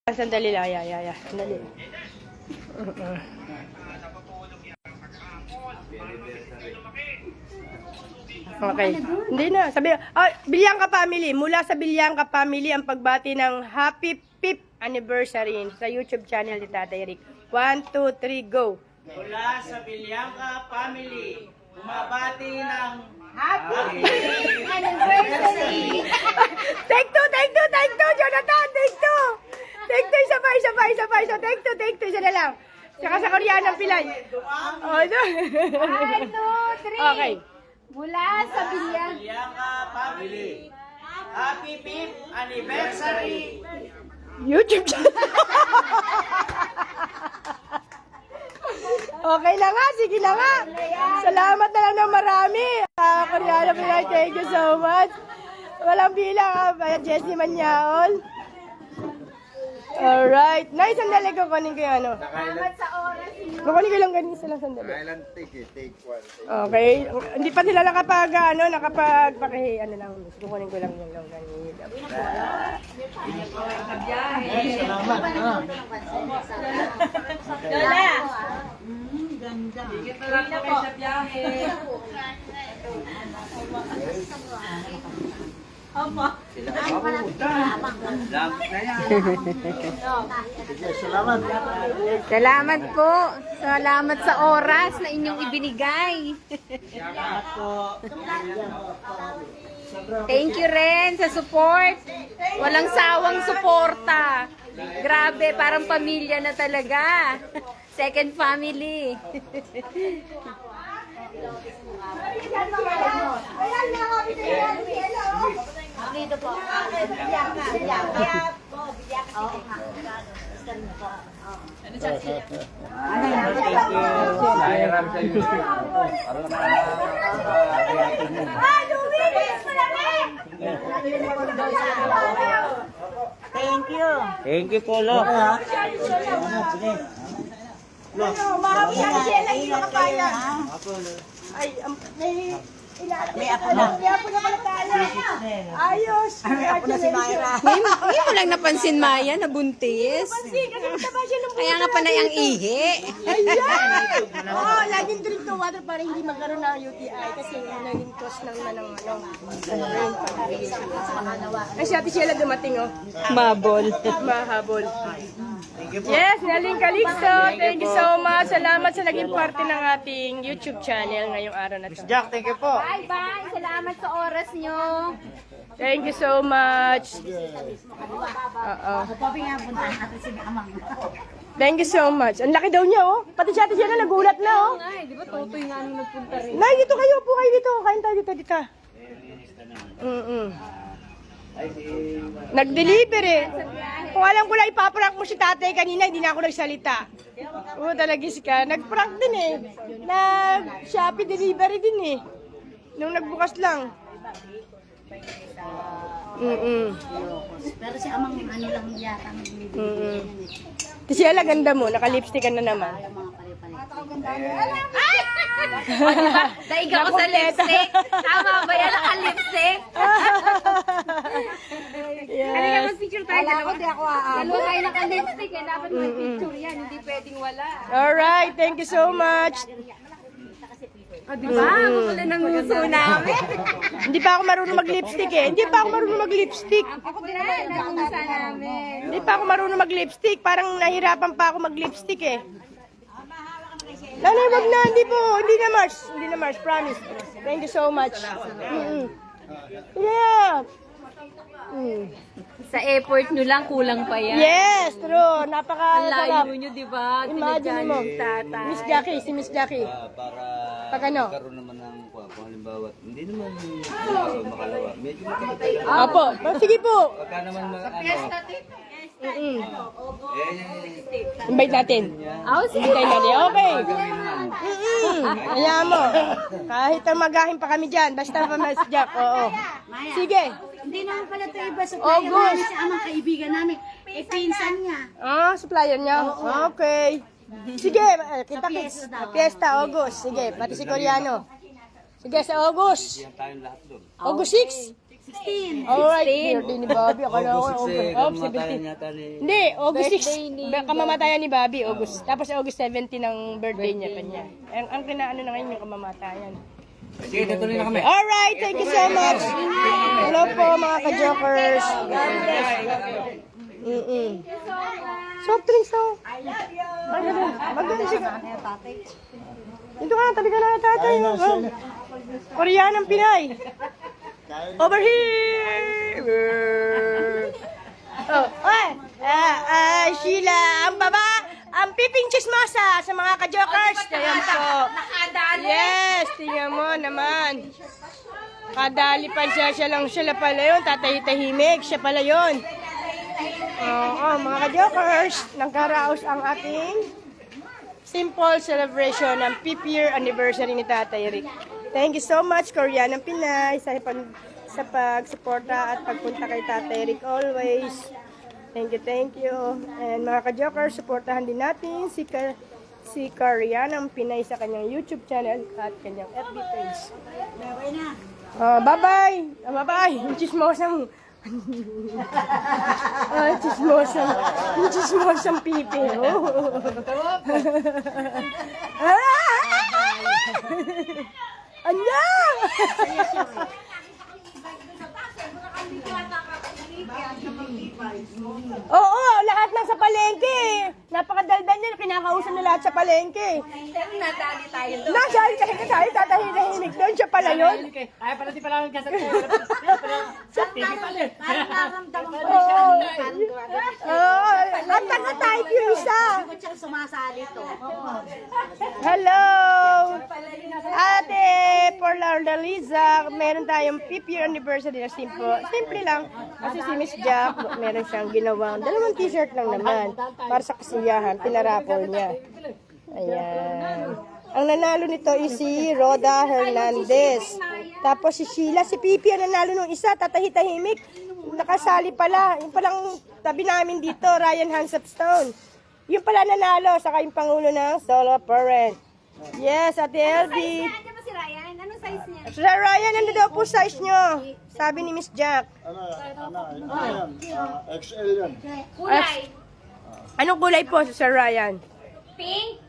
Sandali lang, sandali. Okay. Hindi na. Sabi, Bilyangka Family. Mula sa Bilyangka Family, ang pagbati ng Happy 5th Anniversary sa YouTube channel ni Tatay Rick. 1, 2, 3, go! Mula sa Bilyangka Family, bumabati ng Happy anniversary! Take two, Jonathan! Take two, isa pa. Take two, isa na lang. Saka sa Koreano ang pilay. Oh, ito. 1, 2, 3! Okay. Mula sa Bilyangka Family, Happy 5th Anniversary! YouTube channel. Okay lang nga, sige lang nga. Salamat na lang ng marami. Koreano Pilay, thank you so much. Walang bilang, Jessie Manyaol. Alright. Nay, sandali ko, kunin ko yung ano. Salamat sa oras niyo. Kukunin ko lang ganun sila sandali. Kailan take one. Okay. Hindi pa sila nakapag-paki, ano lang. Kukunin ko lang yung lang ganun. Lola! Salamat. Salamat po. Salamat sa oras na inyong ibinigay. Thank you rin sa support. Walang sawang suporta. Grabe, parang pamilya na talaga. Second family. Dito po. Thank you po, Lo. Mahapon na siya lang yung makapaya. Ay, may apo na. May apo na pala tayo. Ayos. May apo na si Myra. Ngayon mo lang napansin, Maya, na buntis. Kasi mataba siya ng Kaya nga panay ang ihi. Ayan! Oo, laging drink to water para hindi magkaroon ng UTI kasi naging cause ng brain fog. Ay, si Ate Sheila dumating, oh. Mabol. Mahabol. Yes, Naling Calixto, thank you so much. Salamat sa naging parte ng ating YouTube channel ngayong araw na to. Jack, thank you po. Bye-bye. Salamat sa oras nyo. Thank you so much. Oo. Thank you so much. Ang laki daw niya, oh. Pati si Ate Sheila nagulat na, oh. Ay, di ba Totoy nga nung nagpunta rin? Nay, dito kayo po kayo dito. Kain tayo dito. Nag-deliver eh. Kung alam ko lang ipaprank mo si tatay kanina, hindi na ako nagsalita. Oo, talagis ka. Nag-prank din eh. Nag-Shopee delivery din eh. Nung nagbukas lang. Pero si amang ano lang yata ang bibigyan niya. Kasi ala ganda mo, naka-lipstick ka na naman. Daig ako sa lipstick. Tama ba yan? Naka-lipstick? Halika mag-picture tayo. Dalawa tayo naka-lipstick eh. Dapat may picture yan. Hindi pwedeng wala. Alright, thank you so much. Di ba? Wala ng nguso namin. Hindi pa ako marunong mag-lipstick eh. Ako din na nangungusa namin. Hindi pa ako marunong mag-lipstick. Parang nahirapan pa ako mag-lipstick eh. Nanay, wag na. Hindi na Mars. Promise. Thank you so much. Yeah. Sa effort nyo lang, kulang pa yan. Yes, true. Ang Napaka-sarap. layo nyo, di ba? Imagine mo. Miss Jackie, si Miss Jackie. Para Pag ano? magkaroon naman ng kung halimbawa, hindi naman makalawa. Medyo makalawa. Opo. Sige po. Pagka naman Invite natin. Sige. Invite natin. Okay. gawin naman. Ayan mo. Kahit ang magahin pa kami dyan. Basta pa Miss Jack. Oo. Sige. Hindi naman pala ito iba sa August. namin si amang kaibigan namin. Pinsan niya. Supplier niya? Okay. Sige, kita-kits. Fiesta, August. Sige, pati si Koreano. Sige, sa August. Tayong lahat doon. August 6. 16. Alright, birthday ni Bobby. Akala ko, August 6 eh, oh, kamatayan 17. yata ni... Hindi, August Birthday 6. ni Kamamatayan ni Bobby, August. Tapos August 17 ang birthday niya pa niya. Ang kinaano na ngayon yung kamamatayan. Sige, tutuloy na kami. Alright, thank you so much. Hello po mga ka-jokers. Soft drinks daw. Maganda siya. Dito ka na, tabi ka na tatay. Oh. Koreanang Pinay. Over here. Oh, Sheila, ang baba, ang piping chismosa sa mga ka-jokers. Ayan po. Yes, tingnan mo naman. Kadali pa siya lang siya pala yun. Tatahimik, siya pala yun. Oo, mga ka-jokers, nagkaraos ang ating simple celebration ng 5th year anniversary ni Tatay Rick. Thank you so much, Koreanang Pinay, sa pagsuporta at pagpunta kay Tatay Rick always. Thank you. And mga ka-jokers, supportahan din natin si Koreanang Pinay sa kanyang YouTube channel at kanyang FB page. Bye-bye! Bye-bye! Chismosang chismosang pipi. Anya! Oo, lahat ng sa palengke. Napakadaldal nila, kinakausap na lahat sa palengke. Nadali tayo doon. Nasali tayo, tatahimik doon. Siya pala yun. Ay, pala di pala kasi. Parang naramdaman ko na siya kanina. Parang Oo, ang taga-type yung isa. Ba't siya sumasali to? Hello! Ate, for Laudaliza, meron tayong 5th year anniversary na simple lang. Kasi si Miss Jack, meron siyang ginawang dalawang t-shirt lang naman. Para sa kasiyahan, pinarapol niya. Ayan. Ang nanalo nito is si Roda Hernandez. Tapos si Sheila, si Pipi ang nanalo nung isa, tatahimik. Nakasali pala. Yung palang tabi namin dito, Ryan Hansapstone. Yung pala nanalo, saka yung pangulo ng solo parent. Yes, Ate LB. Nandiyan ba si Ryan? Anong size niya? Sir Ryan, ano daw po size nyo? Sabi ni Miss Jack. XL yan. Kulay. Anong kulay po, Sir Ryan? Pink?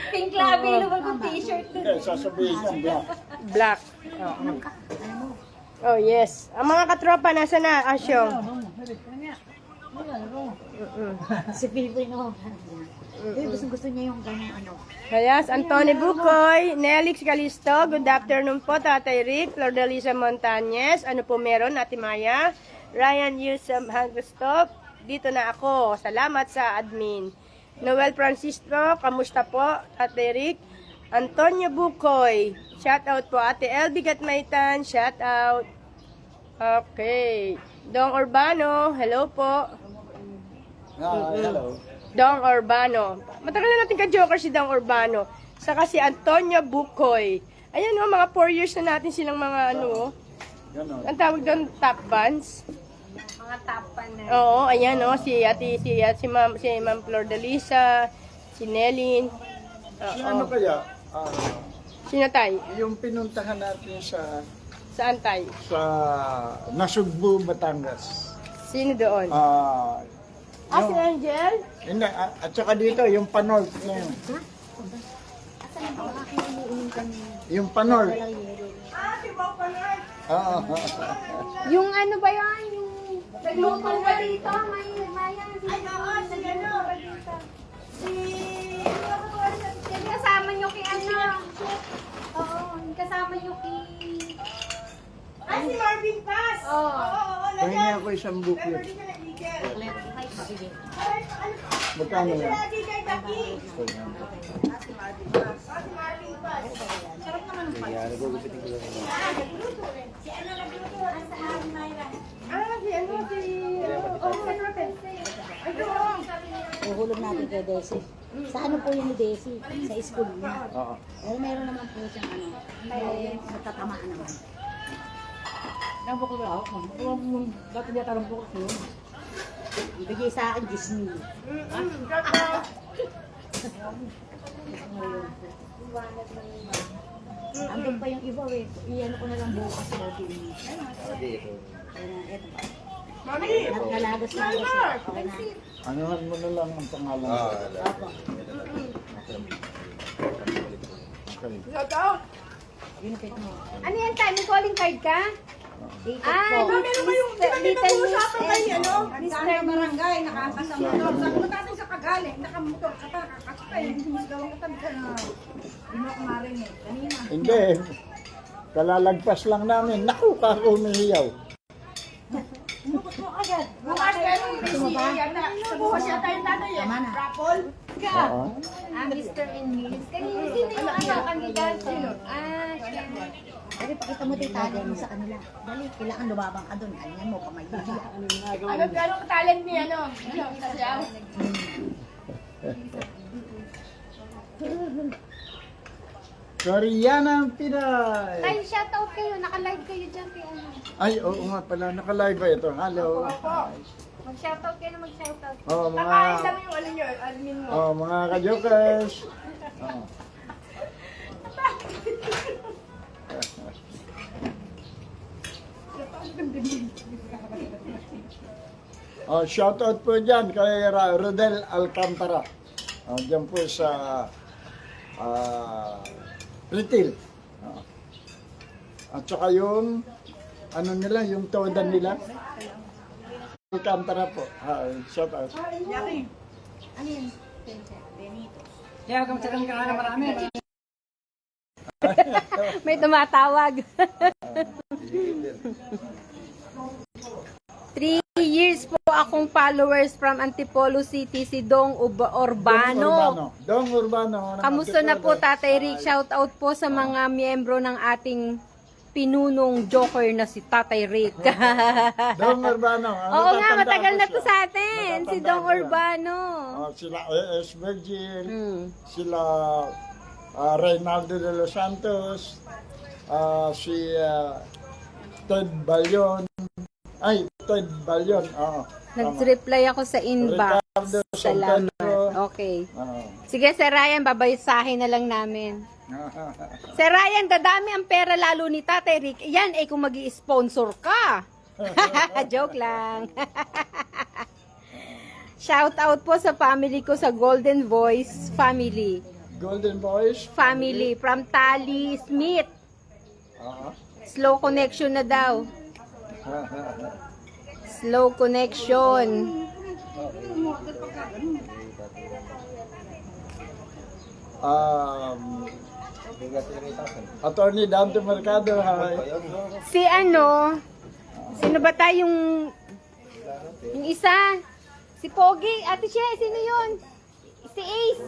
Pink labi naman kong t-shirt. Hindi, sasabihin yan. Black. Oh, yes. Ang mga katropa, nasa na, Asyo? Si Pipoy no. Gusto niya yung ganyan ano. Yes, Anthony Bukoy, Nelix Calisto, good afternoon po, Tatay Rick, Lordalisa Montañez, ano po meron, Ate Maya, Ryan Yusam Hangustop, dito na ako, salamat sa admin. Noel Francisco, kamusta po, Tatay Rick? Antonio Bukoy, shout out po, Ate Elby Gatmaitan, shout out. Okay. Dong Urbano, hello po. Hello. Dong Urbano. Matagal na natin ka-joker si Dong Urbano. Saka si Antonio Bukoy. Ayan o, mga 4 years na natin silang mga ano. Ganon. Ang tawag doon, top bands. Mga tapan na. Oo, ayan o, si Ma'am Flordalisa, si Nelin. Si ano kaya? Sino tayo? Yung pinuntahan natin Saan tayo? sa Nasugbu, Batangas. Sino doon? Si Angel? Hindi, at saka dito, yung Panol. Yung Panol. Si Bob Panay. Oo. Yung ano ba yan? Yung naglupang ba dito? Ay, oo, si ano, Yung kasama nyo kay ano? Oo, yung kasama nyo kay... Ay, si Marvin Paz. Oo, Pahingi ako isang booklet. Magkano yan? Lagi kay Taki. Uhulog natin kay Desi. Sa ano po yung ni Desi? Sa school niya. Oo. Pero meron naman po siyang ano. May natatamaan naman. Ibigay sa akin, Disney. Andun pa yung iba eh. Iyan ko na lang bukas daw din. Hindi, ito. Ito pa. Nagkalagas na kasi. Okay na. Anuhan mo na lang ang pangalan. Opo. Okay. Yun kayo mo. Ano yan, tayo? May calling card ka? Ticket Ah, po. meron ba yung little miss Mr. barangay, nakakasama motor. Sabi ko natin sa kagaling, nakamotor ka pa, kakasapay. Hindi mo sigaw ang katabi ka na. Hindi mo kumarin eh. Kanina. Hindi. Kalalagpas lang namin. Naku, umihiyaw. Umukot mo agad. Bukas meron yung bukas siya tayo tatay eh. Tama na. Rapol. Oo. Ah, Mr. and Miss. Kanina, sino yung ano, kandidato? Ah, siya. Dali, pakita mo titali mo sa kanila. Dali, kailangan lumabang ka doon. Alingan mo, kamay mo. Ano gano'ng talent niya, ano? Ano, sasayaw? Koreana ang Pinay. Tayo, shoutout kayo. Naka-live kayo dyan kay ano. Ay, oo nga pala. Naka-live ba ito? Hello. Mag-shoutout kayo na mag-shoutout. Oh, Nakain mga... lang yung ano nyo, admin mo. Oh, mga ka-jokers. Oh. Oh, shout out po dyan kay Rodel Alcantara. Oh, dyan po sa retail. Oh. At saka yung ano nila, yung todan nila. Alcantara po. Shout out. Ano yun? May tumatawag. 3 years po akong followers from Antipolo City, si Dong Urbano. Dong Urbano. Kamusta na po, Tatay Rick? Shout out po sa mga miyembro ng ating pinunong joker na si Tatay Rick. Dong Urbano. Oo nga, matagal na to sa atin. Si Dong Urbano. Oh, sila A.S. Virgil, Hmm. sila Reynaldo de los Santos, si Ted Balyon. Ay, Ted Balyon. Oo. Nag-reply ako sa inbox. Ricardo Salamat. Santero. Okay. Oo. Sige, Sir Ryan, babayasahin na lang namin. Sir Ryan, dadami ang pera lalo ni Tatay Rick. Yan, kung mag-i-sponsor ka. Joke lang. Shout out po sa family ko sa Golden Voice family. Golden Boys. Family from Tali Smith. Oo. Slow connection na daw. Slow connection. Attorney Dante Mercado. Hi. Si ano? Sino ba tayong yung isa? Si Pogi, Ate Che, sino yun? Si Ace.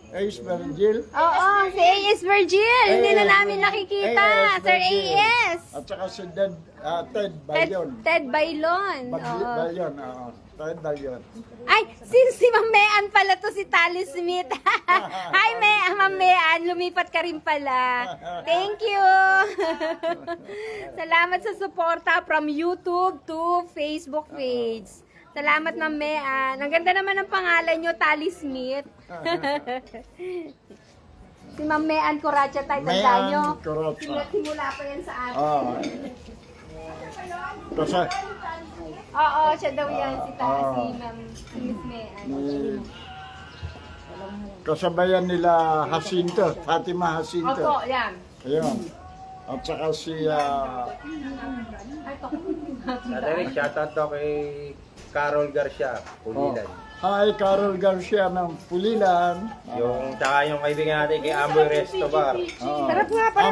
Ace Virgil. Oo, si A.S. Virgil. Hindi na namin nakikita. A.S. Sir Virgil. A.S. At saka si Ted Ted, Balyon. Ted Bailon. Oo. Balyon, oo. Ted Balyon. Ay, si Ma'am Mean pala to, si Tali Smith. Hi, Ma'am Mean. Lumipat ka rin pala. Thank you. Salamat sa suporta from YouTube to Facebook page. Salamat, Ma'am Mean. Ang ganda naman ng pangalan nyo, Tali Smith. Si Ma'am Mean Coracha, tayo tandaan nyo. Mean Coracha. Simula pa yan sa atin. Oo. Kasi, Oo, siya daw yan, si Oo. si Ma'am si Miss Mean. kasabayan nila Jacinto, Fatima Jacinto. Opo, yan. Ayun. At saka si Tatay, shoutout daw kay Carol Garcia, Pulilan. Hi, Carol Garcia ng Pulilan. Yung tsaka yung kaibigan natin kay Amboy Resto Bar. Sarap nga pala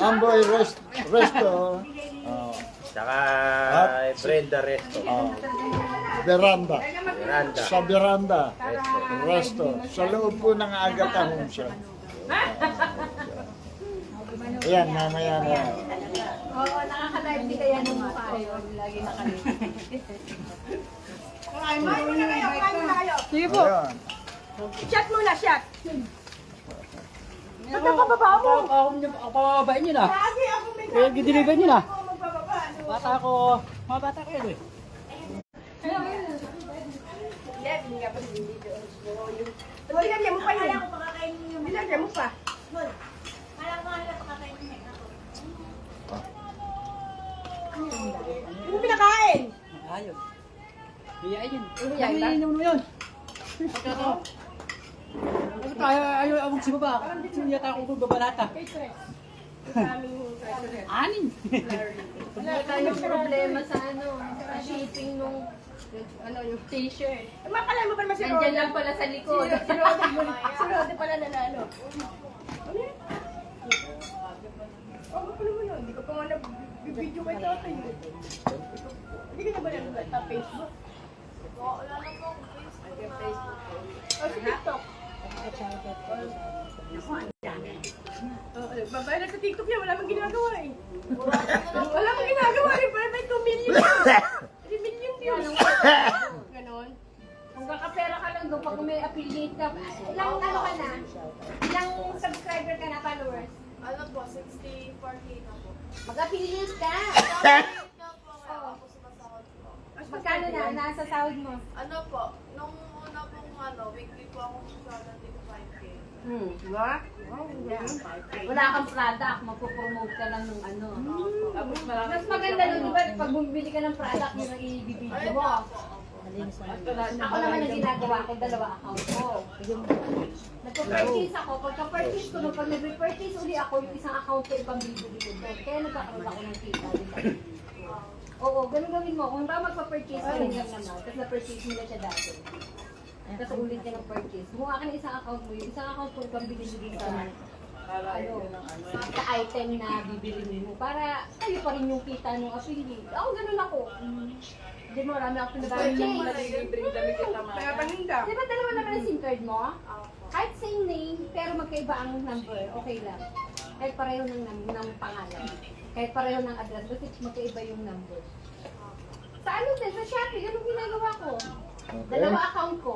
Amboy Resto. Tsaka Brenda Resto. Veranda. Miranda. Sa Veranda. Resto. Sa loob po ng Agata Homes. Ayan, mamaya na. Oo, nakaka-live din kaya ng mukha yun. Lagi nakalive. Kain muna kayo. Sige po. Ayun. Shot muna, shot. Ba't napababa mo? Ako pababain nyo na. Lagi ako may Kaya gidiliban nyo na. ako magbababa. Bata ko, mga bata ko yun eh. Hindi nga pa hindi doon. Wala tayong problema sa sa shipping nung yung t-shirt. Makalain mo pa naman si Nandiyan Roda. lang pala sa likod. Si Roda pala nanalo. Ano yan? Oh, ano mo yun? Hindi ko pa nga nag-video kay tatay. Hindi ka na ba nag-Facebook? Wala na po akong Facebook. O, si TikTok. Babae na sa TikTok yan, wala mang ginagawa eh. Wala mang ginagawa eh, pero may 2 million. 3 million views. Ganon. Kung kakapera ka lang doon, pag may affiliate ka, ilang ano ka na? Ilang subscriber ka na, followers? Ano po, 64K na po. Mag-affiliate ka! Magkano na? Nasa sahod mo? Ano po, nung una pong weekly po ako sasada dito 5K. Diba? Wala kang product, mapopromote ka lang ng ano. Mas maganda doon, diba? Pag bumibili ka ng product, yun ang i-video mo. Ako naman ang ginagawa ko, 2 account ko. Nagpa-purchase ako, pagka-purchase ko, pag nag-repurchase uli ako, yung isang account ko ipambibili ko doon. Kaya nagkakaroon ako ng kita. Oo, ganun gawin mo. Kung ba magpa-purchase ka rin lang naman, tapos na-purchase mo na siya dati. Tapos ulit ka ng purchase. Kumuha ka ng isang account mo, yung isang account ko ipambili mo din sa item na bibili mo. Para kayo pa rin yung kita ng affiliate. Ako, ganun ako. Hindi mo, marami ako pinag-purchase. Kaya paninda. Di ba dalawa naman ang SIM card mo? Kahit same name, pero magkaiba ang number, okay lang. Kahit pareho ng pangalan. Kahit pareho ng address, kasi magkaiba yung number. Sa ano din, sa Shopee, ganun ginagawa ko. 2 account ko.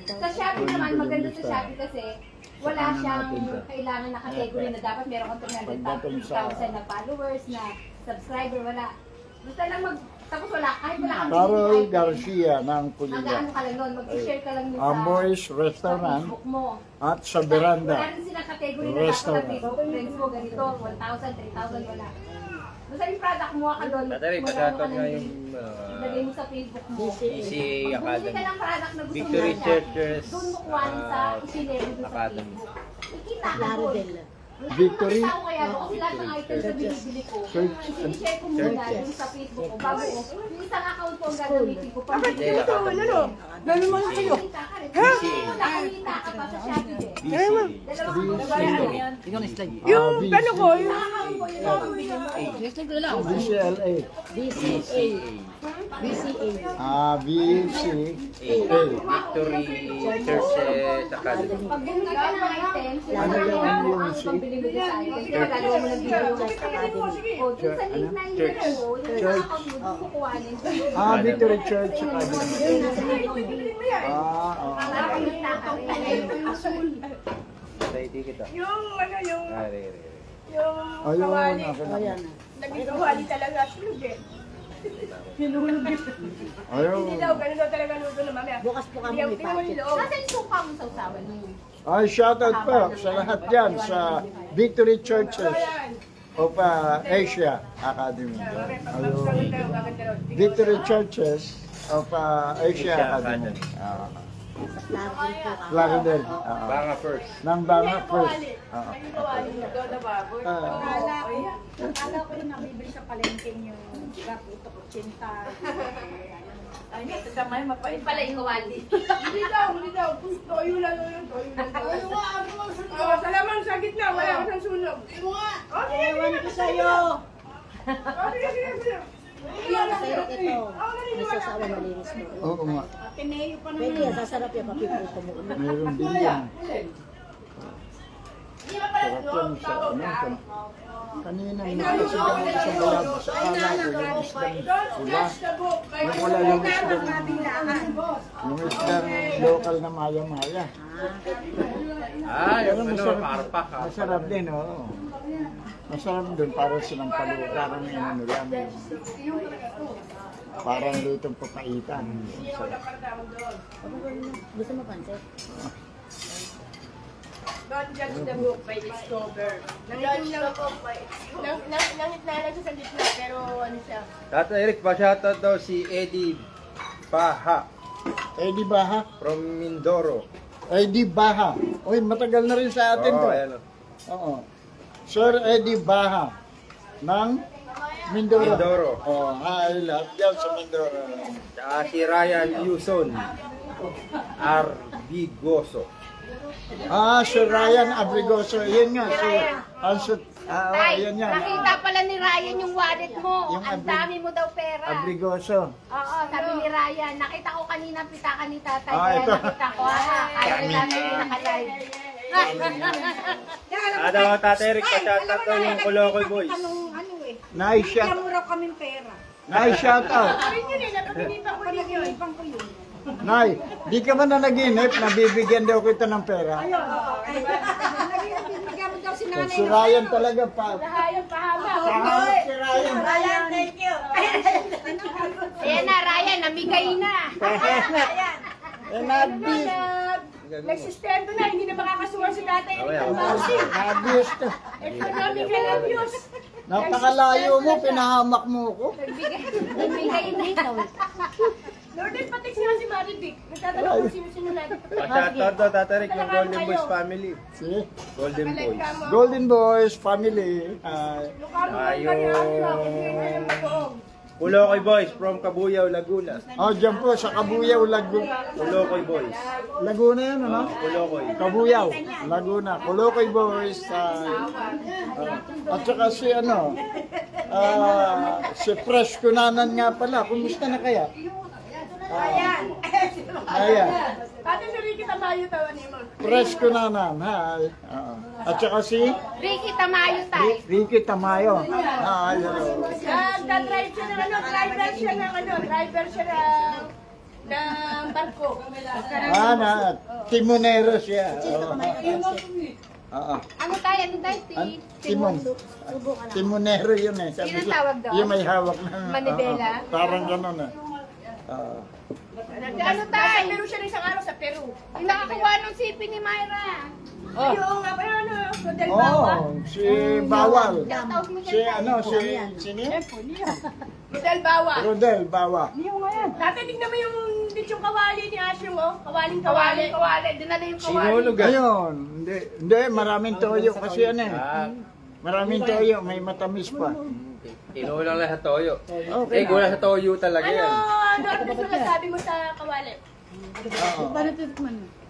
Sa Shopee naman, maganda sa Shopee kasi wala siyang kailangan na category na dapat meron kang 300,000 na followers, na subscriber, wala. Basta lang tapos wala, kahit wala kang Carol Garcia ng Puliya. mag-ano ka lang doon, mag-share ka lang doon Amoy's sa Restaurant Facebook mo. at sa Wala Veranda. rin silang category na dapat Restaurant. ang Facebook friends mo, ganito, 1,000, 3,000, wala. Basta yung product mo ka doon, Tatay, mag-ano pasyatot ka nga lang yung doon. Ilagay mo sa Facebook mo. BCA Pag bumili Academy. ka ng product na gusto mo Victory na siya, Churches, doon mo kuha sa isinero doon sa Academy. Facebook. Ikita ka doon. Victory. Nakita ko kaya doon kasi lahat ng items na binibili ko, sinishare ko muna doon sa Facebook ko bago ko. Yung isang account ko ang gagamitin ko pang Bakit ganito? Ano? Ganun mo lang kayo. Kita ka rin. Nakakita ka pa sa Shopee din. Yung ano ko, yung Isang account ko yun ang bibili mo. DCLA. BCA. BCA. VCA. Victory Churches Academy. Pag bumili ka ng items, Ano yung ang music? pambili mo doon sa items, kaya gagawa mo ng video. O, doon sa link na inilagay mo, yung isang account mo, doon mo kuhanin. Victory Church Academy. Yun, nasa link mo. Nakakita ka rin. Tatay, di kita. yung ano, yung Ayun, kawali. Ayan. Naging kawali talaga. Tulog eh. Hinulog eh. Ayun. Hindi daw, ganun daw talaga luto na mamaya. Bukas po kami Hindi, may tingnan mo yung packet. loob. Nasa yung suka mo sa usawan mo. Ay, shoutout po sa lahat dyan sa Victory Churches of Asia Academy. Ayun. Victory Churches of Asia Academy. Plaridel. Banga first. Nang Banga First. Akala ko yung nabibili sa palengke yung raputo ko, chinta. Ay, ito damay, mapait. Pala yung kawali. Hindi daw. Toyo lang yun. Toyo lang. Oh, salaman sa gitna. Wala ka sa sunog. Oh, sige. Ewan ko sa'yo. Oh, sige. Masarap ito. May sasawa malinis mo. Oo nga. Pwede yan, sasarap yan, papiputo mo. Meron din yan. Sarap yan sa ano. Kanina, nakasigaw ng isang balag sa ala ko yung isdang pula. Yung wala yung isdang local na maya-maya. Yung ano, masarap, karpa. masarap din, oo. Masarap din, parang silang paluta. Parang ano lang. Parang lutong papaitan. Gusto mo pansit? Don't judge the book by its cover. Nangit na lang siya sa gitna, pero ano siya. Tatay Eric, pa-shoutout daw si Eddie Baha Eddie Baha. from Mindoro. Eddie Baha. Uy, matagal na rin sa atin to. ayan o. Oo. Sir Eddie Baha ng Mindoro. Mindoro. Oh, hi, lahat yan sa Mindoro. Tsaka si Ryan Yuson. Arbigoso. Ah, si Ryan Abrigoso. Yan nga, si Ansut. Tay, yan yan. nakita pala ni Ryan yung wallet mo. Yung Ang dami mo daw pera. Abrigoso. Oo, sabi ni Ryan. Nakita ko kanina ang pitakan ni tatay. Ah, Kaya ito. nakita ko. Kaya ni tatay yung nakalive. Ano mga Tatay Rick, pa-shoutout daw yung Kulokoy Boys. Ano eh. Nice Bigyan shout. mo raw kaming pera. Nice shout out. Pag-inipan ko yun. Nay, di ka man na nag-inip, nabibigyan daw kita ng pera. Bigyan mo daw si nanay. Si Ryan talaga pa. Hayang pahama. Pahawak si Ryan. Ryan, thank you. Ayan na, Ryan. Namigay na. Eh, nabi. Nagsistendo na, hindi na makakasuhan si tatay. Nabis to. Economic abuse. Napakalayo mo, pinahamak mo ko. Namigay na. Lorden, pati sila si Marivic. Nagtatanong kung sino-sino natin. Pa-shoutout daw Tatay Rick yung Golden Boys family. Si Golden Boys. Golden Boys family. Yung Kulokoy Boys from Cabuyao, Laguna. Oh, dyan po sa Cabuyao, Kulokoy Boys. Laguna yan, ano? Kulokoy. Cabuyao, Laguna. Kulokoy Boys. At saka si ano, si Fresh Kunanan nga pala. Kumusta na kaya? Ayan. Pati si Ricky Tamayo tawa ni mo. Fresh Kunanan. Hi. At saka si Ricky Tamayo, tay. Ricky Tamayo. Hi, hello. Nagda-drive siya ng driver siya ng barko. Timonero siya. Oo. Ano tayo? Ano tayo? Timon. Timonero yun eh. Sabi Yun ang ko, tawag doon? yung may hawak ng Manibela? parang gano'n eh. Ano tayo? Peru siya ng isang araw sa Peru. Yung nakakuha ng sipi ni Myra. Yung nga pa yun, Rodel Bawa. Si Bawal. Shoutout mo Si dyan, tay. ano, sino? Rodel Bawa. Rodel Bawa. Dati tignan mo yung lechong kawali ni Asyong, oh. Kawaling Kawali, kawali. kawali. Dinala yung kawali. Sinulog ah. Ayun, hindi, maraming toyo kasi ano eh. Maraming toyo, may matamis pa. Kinulang lang sa toyo. Eh, kulang sa toyo talaga yan. Ano sabi mo sa kawali? Oo.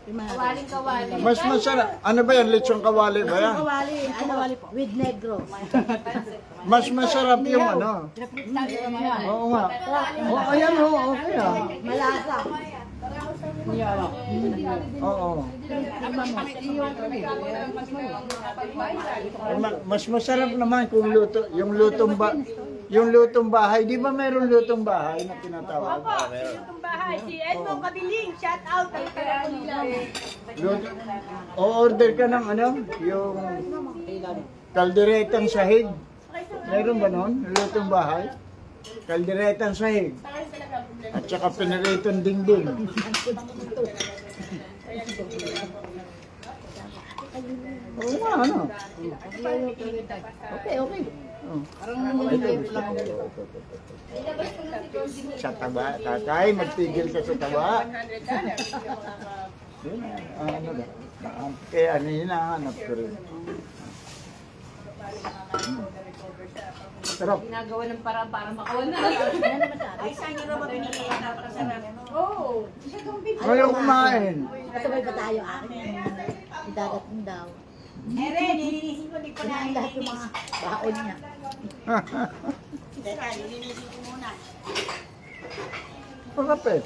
Kawaling kawali. Mas masarap. Ano ba yan? Lechong kawali ba yan? Kawali po, with negro. Mas masarap yung ano. Oo nga. Oh, ayan oo, okay ah. Malasa. Oo. Mas masarap naman kung yung lutong bahay. Di ba mayroong lutong bahay na tinatawag? Opo, yung bahay. Si Edmond Kabiling, shout out. Ang taga nila. O-order ka ng ano? Yung kalderetang sahig. Meron ba nun? Lutong bahay? Kalderetang sahig. At saka piniritong dingding. Oo nga, ano? Okay. Oh. Sa taba, tatay, magtigil ka sa taba. Yun, ano ba? Kaya ano yun, hinahanap ko rin. Sarap. Ginagawa ng parang para makawan na. Ayaw kumain. Kasabay ba tayo akin? Idagat mo daw. Kinain lahat yung mga baon niya. Pakapit.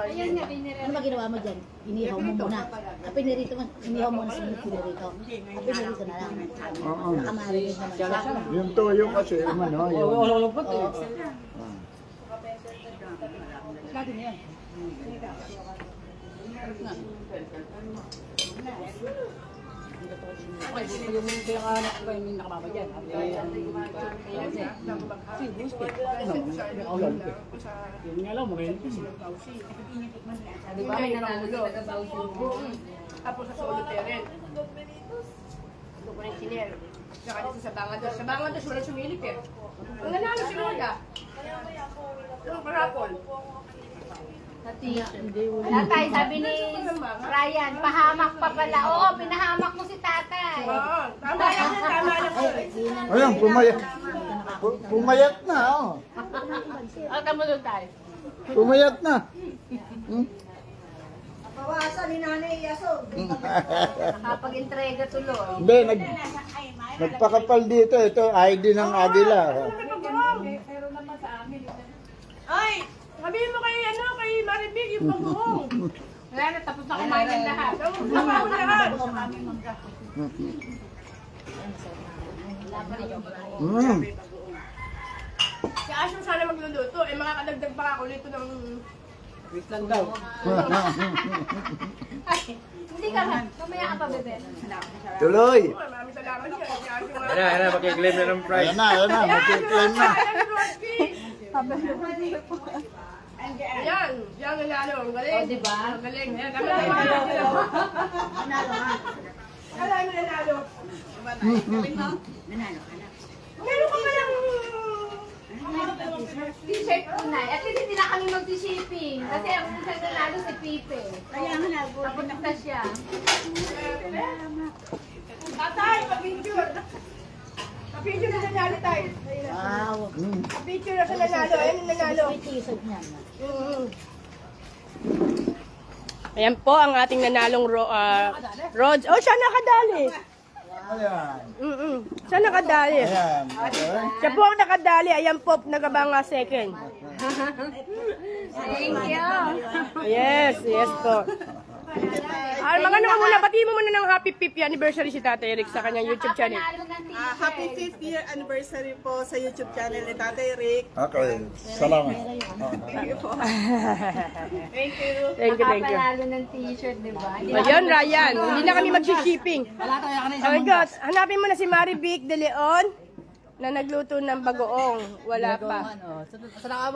Ayan nga, pinirero. Ano ba ginawa mo dyan? Inihaw mo muna. Pinirito mo, inihaw mo na sa pinirito. Pinirito na lang. Oo. Nakamarin naman siya. Yung toyo kasi, ano, yung... Di ba may nanalo sa taga-Bausi? Tapos sa solo terren. engineer. Saka dito sa Bangladesh. Sa Bangladesh, walang sumilip eh. Ang nanalo si Lola. Yung parapol. Tatay, sabi ni Ryan, pahamak pa pala. Oo, pinahamak mo si tatay. Oo, tama yan, tama yan. Ayun, pumayat. Pumayat na, oh. Ang tamo doon tayo. Pumayat na. Hmm? Bawasan ni Nanay Yasog. Nakapag-entrega tuloy. Hindi, nagpakapal dito. Ito, ID ng Agila. Ay, sabihin mo kay Maribig yung pagbuhong. Wala na, tapos na kumain ng lahat. Tama ko lahat. Si Ashon sana magluluto. Eh, makakadagdag pa ako nito ng... Wait lang daw. Hindi ka na. Mamaya ka pa, bebe. Tuloy. Maraming salamat siya. Si Ashon nga. Ayan na, makiklaim na ng prize. Ayan na, magkiklaim na. Ayan, yan nanalo. Ang galing. O, diba? Ang galing. Ayan, kami nanalo. Alam mo nanalo. Meron ka palang... T-shirt ko na. At least hindi na kami mag-shipping. Kasi ang isang nanalo si Pipe. Kaya nga napunta siya. Tatay, pa-picture. Pa-picture na nanalo tayo. Wow. Pa-picture na sa nanalo. Ayan ang nanalo. May t-shirt niyan. Ayan po ang ating nanalong Rods. Oh, siya nakadali. Ayan. Siya nakadali. Ayan. Siya po ang nakadali. Ayan po, nagabanga second. Thank you. Yes, yes po. Mga ano ka muna, pati mo muna ng happy 50th anniversary si Tatay Rick sa kanyang YouTube channel. Panalo ng t-shirt. Happy 5th year anniversary po sa YouTube channel ni Tatay Rick. Okay. Salamat. Thank you po. Thank you. Nakapanalo ng t-shirt, di ba? Ayun, Ryan, hindi na kami mag-shipping. Oh God, hanapin mo na si Maribik De Leon na nagluto ng bagoong. Wala pa.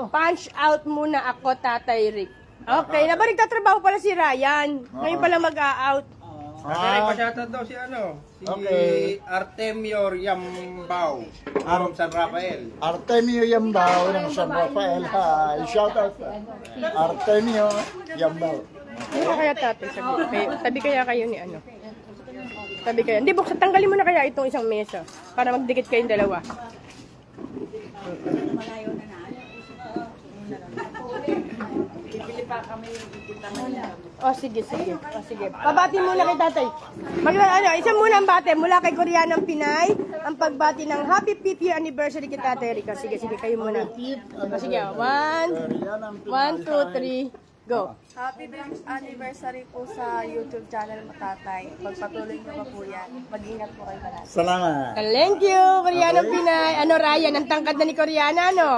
Punch out muna ako, Tatay Rick. Okay, naba nagtatrabaho pala si Ryan. Ngayon pala mag-a-out. Tatay, pa-shoutout daw si ano? Si Okay. Artemio Yambao from San Rafael. Artemio Yambao ng San Rafael. Hi. Shout out. Artemio Yambao. Ano kaya tatay? Tabi kaya kayo ni ano? Tabi kaya. Hindi, buksan. Tanggalin mo na kaya itong isang mesa para magdikit kayong dalawa. Oh, sige. Oh, sige. Pabati muna kay tatay. Isa muna ang bate mula kay Koreanang Pinay. Ang pagbati ng happy 5th year anniversary kay Tatay Rica. Sige, kayo muna. Oh, sige, 1, 2, 3, go. Happy 5th anniversary po sa YouTube channel mo, Tatay. Pagpatuloy niyo pa po yan. Mag-ingat po kayo palagi. Salamat. Thank you, Koreanang Pinay. Ano, Ryan, ang tangkad na ni Koreana, no?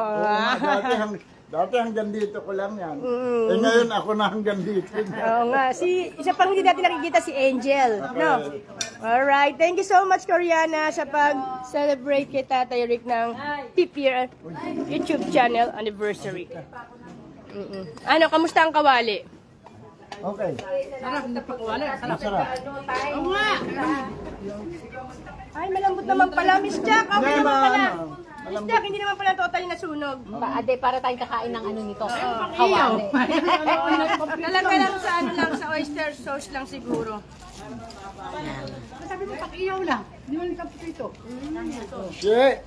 Dati hanggang dito ko lang yan. Eh ngayon ako na hanggang dito. Oo nga. Isa pang hindi natin nakikita si Angel. No? Alright. Thank you so much, Koreana, sa pag-celebrate kay Tatay Rick ng 5th year YouTube channel anniversary. Ano, kamusta ang kawali? Okay. Masarap. Ay, malambot naman pala, Miss Jack. Okay Hindi, naman pala. ano, Miss Jack, hindi naman pala totally nasunog. Ade, para tayong kakain ng ano nito. Kawali. Nalagay lang sa sa oyster sauce lang siguro. Shit!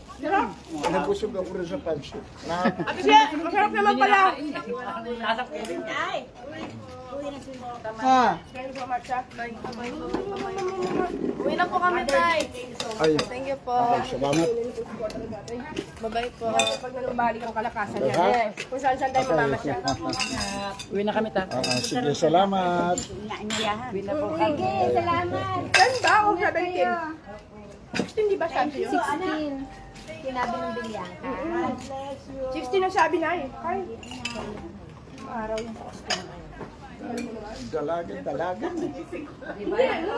Nabusog ako rin sa pansit. Kasi, masarap naman pala. Ah, Thank you so much, ah. Uwi na po kami, Tay. ay. Thank you po. Okay, salamat. Bye-bye po. Pag nanumbalik ang kalakasan niya. Diba? Yes. Kung saan tayo mamamasyal. Sige, salamat. Sige, salamat. Saan ba? O 17? 16 di ba sabi yun? 16. Sinabi ng Bilyangka. 16 ang sabi na eh. Ay. Araw yung Dalagan.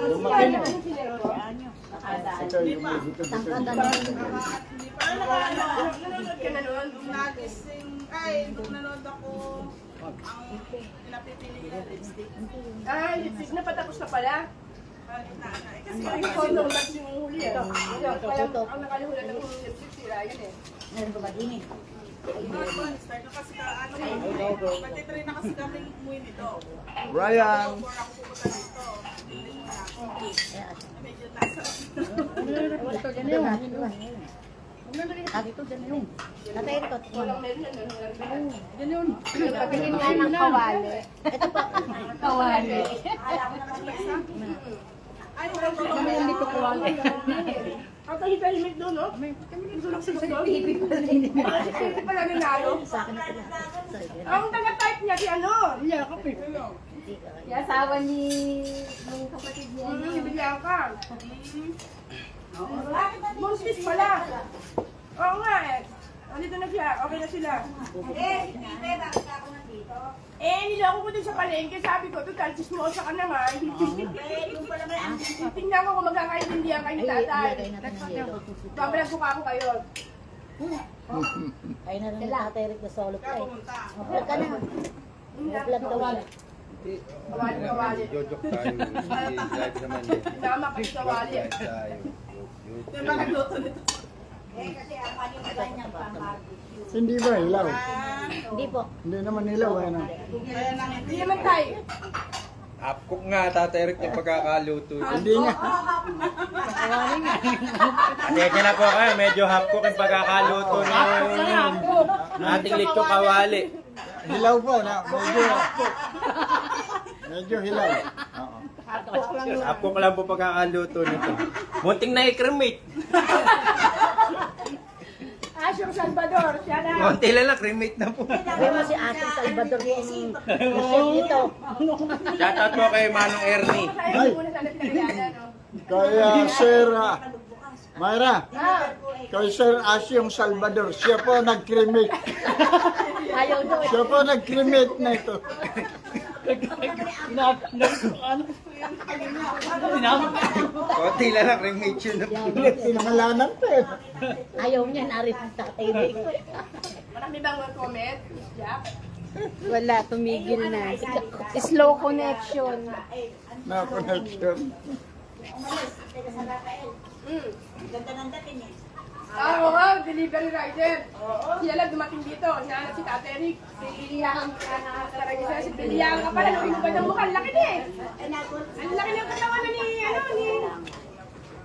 Lumaki na. Ito yung dito. nanonood ka na noon. Nung nanood ako, ang napipili ko lipstick. Ay, lipstick na patapos na pala. Meron ba ba din eh? Ryan! Tatay ito. Pagpiliin nga ng kawali. Ito po. Kawali. Hindi pala nanalo. Sa akin na pala. Ang taga-type niya, si ano? Yung asawa ni nung kapatid niya. Si Bianca. Buntis pala. Oo nga eh. Andito na siya. Okay na sila. Niloko ko din sa palengke. Sabi ko, total, chismosa ka naman. Tingnan ko kung magkakaintindihan kayo ni tatay. Babalag ko ako kayo. Ay na rin ni Tatay Rick na solo pa eh. Mag-vlog ka na. Mag-vlog daw siya. Kawali. Jojok tayo. Live naman yun. Tama kayo sa wali. Live tayo. Hindi ba hilaw? Hindi po. Hindi naman hilaw. Ano? Hindi naman tayo. Upcook nga, Tatay Rick yung pagkakaluto. Hindi nga. Kaya na po kayo, medyo upcook yung pagkakaluto ng ating lechong kawali. Hilaw po na. Medyo hilaw. Oo. Upcook lang po pagkakaluto nito. Munting na i-cremate. Asyong Salvador. Siya na. Konti lang, cremate na po. Sabi mo si Asing Salvador yung chef nito. Shoutout po kay Manong Ernie. Kaya muna sana pinagayana, no? Kaya Sir Myra, kay Sir Asyong Salvador, siya po nag-cremate. Ayaw daw eh. Siya po nag-cremate na ito. Konti lang, cremate yun. Pinangalanan pa eh. Ayaw niya narin ang Tatay Rick. Marami bang comment? Jack? Wala, tumigil na. Slow connection. Na connection. Oo, wow, delivery rider. Sila lang dumating dito. Hinahanap si Tatay Rick. Si Biliang. Si Biliang ka pala. Nung inubad ng mukha. Ang laki niya eh. Ang laki ng katawan na ni,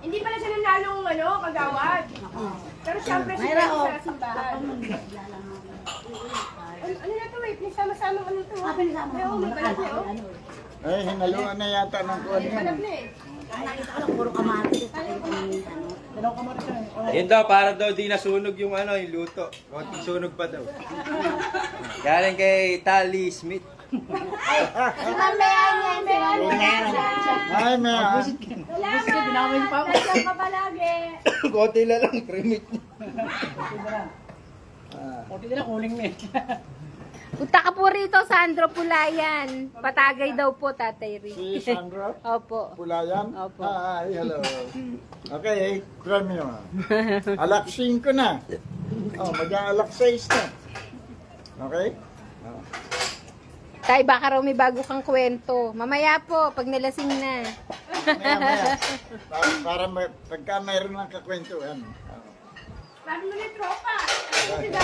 hindi pala siya nanalong, kagawad. Pero siyempre siya sa simbahan. Ano na to eh? Pinagsama-sama ano to? Oo, may balat niya oh. Ay, hinaluan na yata ng kuwan May balat yan. na eh. Nakita ko lang puro kamatis. Yun daw, para daw di nasunog yung yung luto. Konting sunog pa daw. Galing kay Tally Smith. Si Mamayan yan, si Mamayan. Ay, may Salamat! Nandiyan ka palagi. Konti lang, cremate. Punta ka po rito, Sandro Pulayan. Patagay daw po, Tatay Rick. si Sandro Opo. Pulayan. Opo. Hi, hello. Okay, premium. Alak 5 na. Oh, mag-alak 6 na. Okay? Oh. Tay, baka raw may bago kang kwento. Mamaya po, pag nalasing na. Maya. Pagka mayroon ng kakwentuhan. Oh. Sabi mo ni tropa. Ano sila?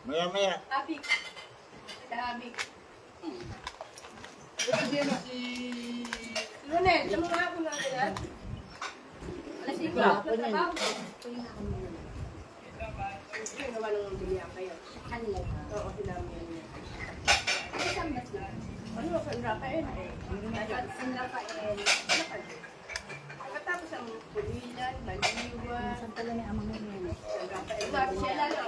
Maya. Habik. Sila habik. Lunel, alam mo nga kung natin yan? Alas 5. Trabaho. Ito yung gawa ng bilihan kayo. Kanila. Oo, sinabi niya. Isang bas na. Ano, San Rafael? San Rafael. Matapos ang Pulilan, Baliwa, Saan pala ni Amang yun? San Rafael. Marcial, ano?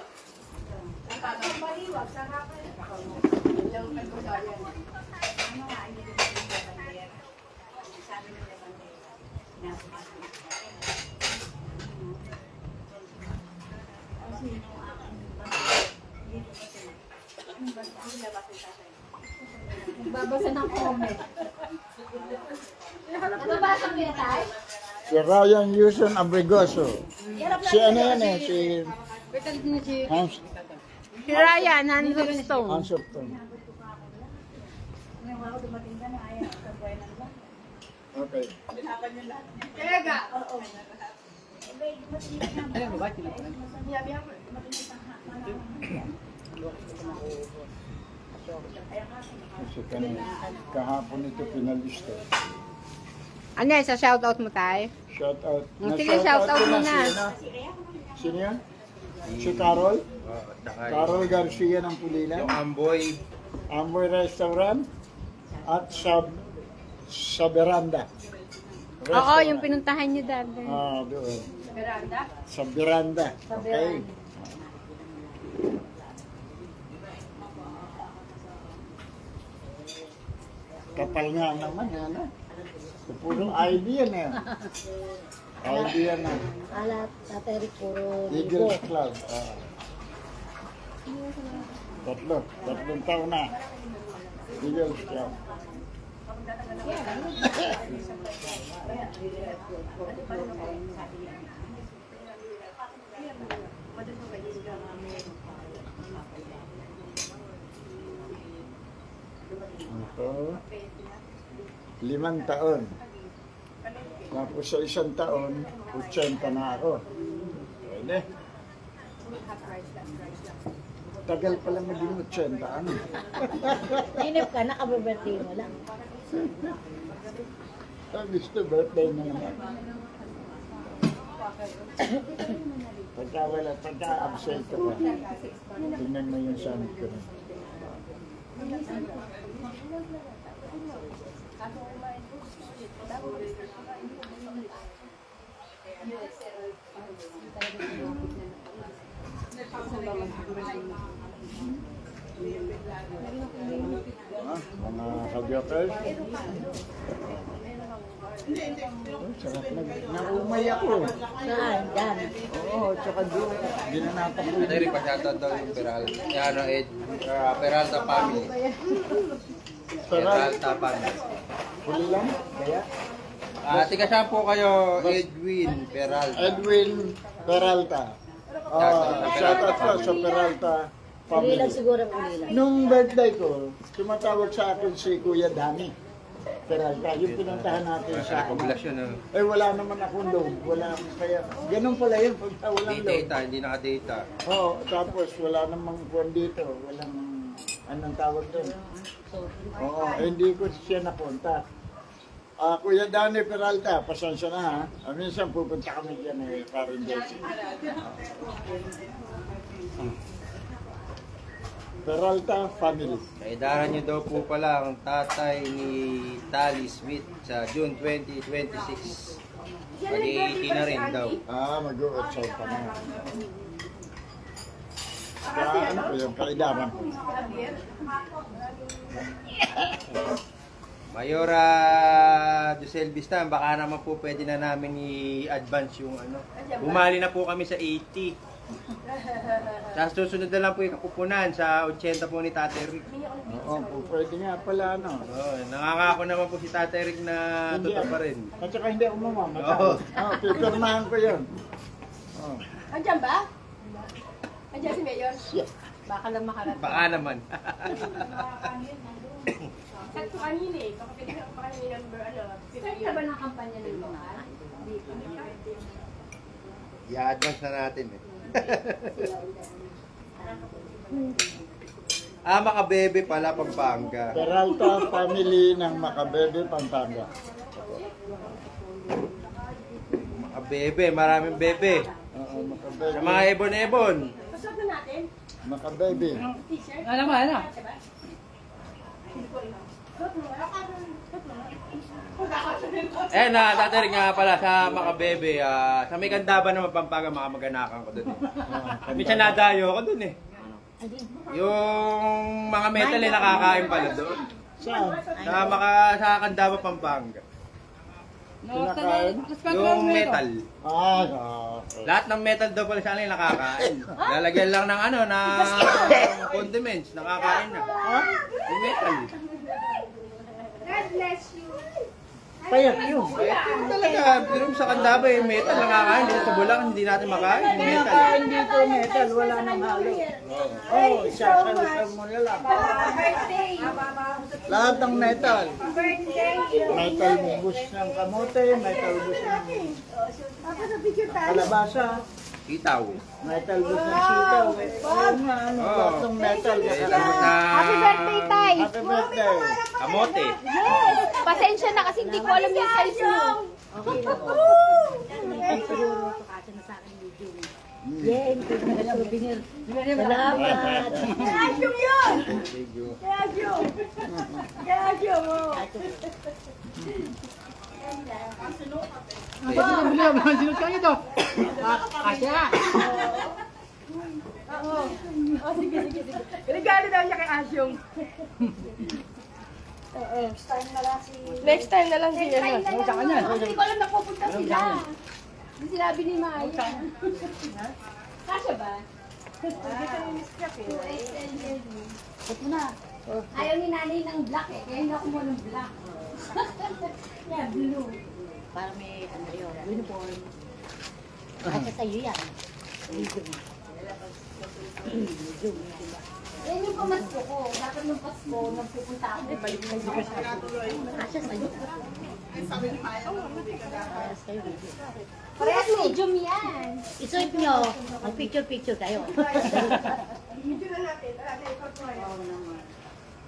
Ang bagong Baliwag, San Rafael. Ilang pagkusayan. Babasa ng comment. Nababasa mo yan, Tay? Si Ryan Yuson Abrigoso. Si ano yan eh, si Hans, Si Ryan, Handsome. Hans Upton. Okay. Talaga. Ano ba? Tinapon? Kasi kahapon ito pinalista. Ano yan, sa shoutout mo tayo? Shout out. Sige, shout out ko mo na. Sino yan? Si Carol? Saka Carol Garcia ng yung Pulilan. Amboy. Amboy Restaurant at sa Veranda. Oo, yung pinuntahan niyo dati. Doon. Veranda. Sa Veranda. Okay. Kapal nga naman, ano? Puro idea na yan. Idea na. Alat, Tatay Rick, puro Eagles Club. Tatlong taon na. Eagles Club. Ito, 5 taon. Tapos sa 1 taon, 80 na ako. Pwede. Tagal pala maging 80 ano. Inip ka, nakababirthday mo lang. Gusto birthday na naman. Pagka absent ka pa, tingnan mo yung sanit ko rin. Mga ka-jokers. Sarap naumay ako. Saan? Yan. Oo, tsaka doon. Ginanapan ko Ate Rick, pa-shoutout daw yung Peralta family. Peralta family. Huli lang? Kaya? Tika siya po kayo, Edwin Peralta. Edwin Peralta. Shoutout po sa Peralta Uli lang family. siguro, uli lang. Nung birthday ko, tumatawag sa akin si Kuya Dani Peralta. Yung pinuntahan natin sa Populasyon, wala naman akong load. Wala akong kaya. Ganun pala yun pagka walang Hindi load. data, hindi naka-data. Oo, tapos wala namang kuwan dito. Walang, anong tawag doon? Oo, hindi ko siya napunta. Kuya Dani Peralta, pasensya na ha. Minsan pupunta kami dyan parin Desi. Peralta family. Kaidaran niyo daw po pala ang tatay ni Tally Smith sa June 2026. Mag-80 na rin daw. Mag-uotsaw pa na. Kaya ano po yung kaidaran ko. Mayora Josel Bistan, baka naman po pwede na namin i-advance yung ano. Bumali na po kami sa 80. Sa susunod na lang po yung kakupunan sa 80 po ni Tatay Rick. Oo, pwede nga pala ano. Nangangako naman po si Tatay Rick na totoo pa rin. At saka hindi ako mamamatay. Pipirmahan ko yun. Andiyan ba? Andiyan si Mayor? Baka lang makarating. Baka naman. Sakto kanina eh. Baka pwede ka pa kanina number Saan ka ba ng kampanya ng mga? Dito. I-advance na natin eh. Makabebe pala, Pampanga. Peralta family ng Makabebe, Pampanga. Makabebe, maraming bebe. Oo, Makabebe. Sa mga ebon-ebon. Pasok na natin. Makabebe. T-shirt. Ano ba, ano? Tatay Rick nga pala sa Makabebe. Sa may Gandaba naman, Pampanga, mga mag-anakan ko dun. Minsan nadayo ako dun eh. Yung mga metal eh nakakain pala doon. Saan? Sa Gandaba, Pampanga. Pinakain? Yung metal. Okay. Lahat ng metal daw pala sana yung nakakain. Lalagyan lang ng ano, na condiments, nakakain na. Yung metal. God bless you. Payat yun. Talaga, pero sa Candaba yung metal nakakain. Dito sa Bulacan, hindi natin makain. Yung metal. Kinakain dito metal, wala nang halo. Oo, isasalita mo na lang. Lahat ng metal. Metal bus ng kamote, metal bus ng kalabasa, Itaw. metal bus ng sitaw. Ayun nga, ano, lahat ng metal. Happy birthday, Tay! Happy birthday. Kamote. Pasensya na kasi hindi ko alam yung size mo. Siguro, kasi na sa akin video. Yeah, hindi ko na souvenir. Salamat. Regalo daw niya kay Asyong. Next time na lang siya. Hindi ko alam na pupunta sila. Yung sinabi ni Maya. Kasya ba? Ba't mo na? Ayaw ni nanay ng black eh. Kaya hindi ako mo ng black. Yeah, blue. Para may ano yun, uniform. Kasi sa'yo yan. Medium. Medium, diba? Yan yung pamasko ko. Dapat nung Pasko, nagpupunta ako. Kasi sa'yo. Para sa'yo, medium. Parehas medium yan. Isuot nyo, mag-picture-picture kayo.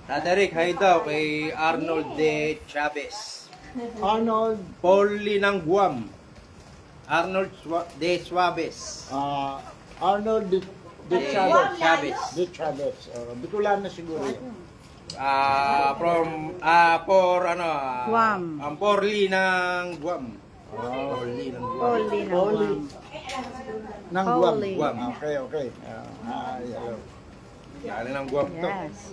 Tata Rick, hi daw kay Arnold de Chavez. Arnold, Pauli ng Guam. Arnold de Suarez. Arnold de Chavez. Chavez. De Chavez. Bicolano siguro yun. Guam. Ang Porli ng Guam. Porli ng Guam. Holy. Nang Guam. Holy. Guam. Okay, okay. Hello. Galing ng Guam to. Yes.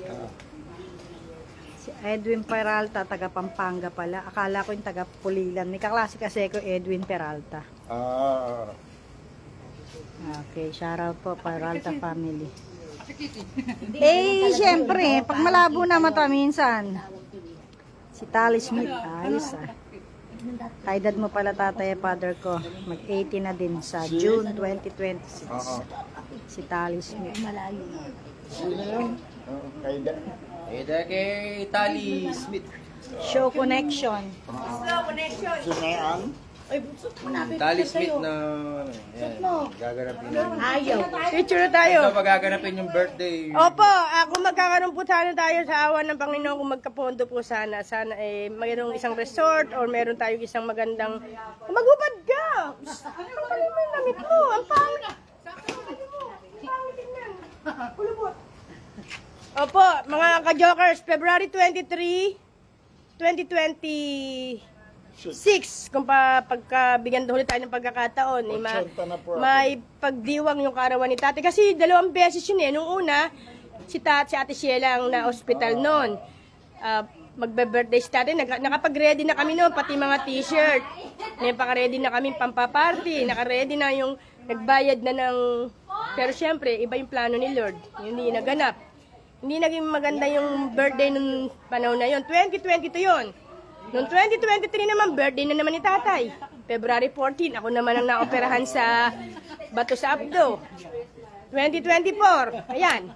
Si Edwin Peralta, taga Pampanga pala. Akala ko yung taga Pulilan. May kaklase kasi ko Edwin Peralta. Okay, shoutout po Peralta family. Siyempre, pag malabo na mata minsan. Si Tally Smith, ayos ah. Kaedad mo pala tatay father ko. Mag-80 na din sa June 2026. Si Tally Smith. Sino yun? Kaida. Kay Tally Smith. Show Connection. Sino yan? Tally Smith na yan, gaganapin yung Ayaw. Picture na tayo. ito magaganapin yung birthday. Opo, kung magkakaroon po sana tayo sa awa ng Panginoon, kung magkapondo po sana mayroong isang resort or meron tayong isang magandang, maghubad ka! Ang galing mo yung damit mo, ang pangit! Opo, mga ka-jokers, February 23, 2026, kung pagkabigyan ulit tayo ng pagkakataon, Konsyenta na po ako. may pagdiwang yung karawan ni Tate. Kasi 2 beses yun eh. Nung una, si Ate Sheila ang na-hospital noon. Magbe-birthday si Tate. Nakapag-ready na kami noon, pati mga t-shirt. Napaka-ready na kami pampa-party. Naka-ready na yung nagbayad na ng... Pero syempre, iba yung plano ni Lord. Hindi naganap. Hindi naging maganda yung birthday nung panahon na yun. 2022 yun. Noong 2023 naman, birthday na naman ni Tatay. February 14, ako naman ang naoperahan sa Bato sa Abdo. 2024, ayan.